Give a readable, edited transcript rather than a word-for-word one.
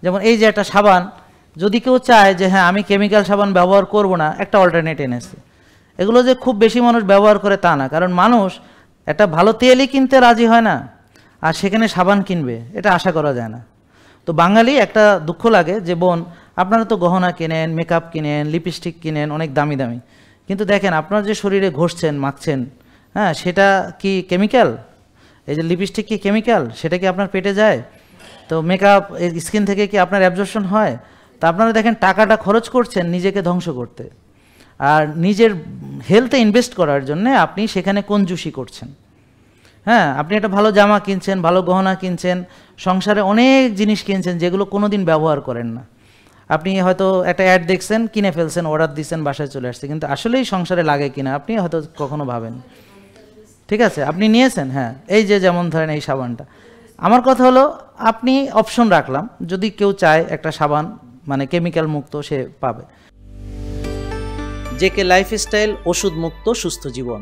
যেমন এই যে একটা সাবান, যদি কেউ চায় যে হ্যাঁ আমি কেমিক্যাল সাবান ব্যবহার করব না, একটা অল্টারনেট এনেছে। এগুলো যে খুব বেশি মানুষ ব্যবহার করে তা না, কারণ মানুষ একটা ভালো তেলই কিনতে রাজি হয় না, আর সেখানে সাবান কিনবে এটা আশা করা যায় না। তো বাঙালি একটা দুঃখ লাগে যে বোন আপনারা তো গহনা কিনেন, মেকআপ কিনেন, লিপস্টিক কিনেন অনেক দামি দামি, কিন্তু দেখেন আপনার যে শরীরে ঘষছেন মাখছেন, হ্যাঁ সেটা কি কেমিক্যাল? এই যে লিপস্টিক কি কেমিক্যাল? সেটা কি আপনার পেটে যায়? তো মেকআপ স্কিন থেকে কি আপনার অ্যাবজর্পশন হয়? তা আপনারা দেখেন টাকাটা খরচ করছেন নিজেকে ধ্বংস করতে, আর নিজের হেলথে ইনভেস্ট করার জন্য আপনি সেখানে কঞ্জুসি করছেন। হ্যাঁ, আপনি একটা ভালো জামা কিনছেন, ভালো গহনা কিনছেন, সংসারে অনেক জিনিস কিনছেন যেগুলো কোনো দিন ব্যবহার করেন না। আপনি হয়তো একটা অ্যাড দেখছেন, কিনে ফেলছেন, অর্ডার দিচ্ছেন, বাসায় চলে আসছে, কিন্তু আসলেই সংসারে লাগে কিনা আপনি হয়তো কখনো ভাবেন। ঠিক আছে, আপনি নিয়েছেন, হ্যাঁ এই যে যেমন ধরেন এই সাবানটা, আমার কথা হলো আপনি অপশন রাখলাম, যদি কেউ চায় একটা সাবান মানে কেমিক্যাল মুক্ত সে পাবে। জেকে লাইফস্টাইল, ওষুধ মুক্ত সুস্থ জীবন।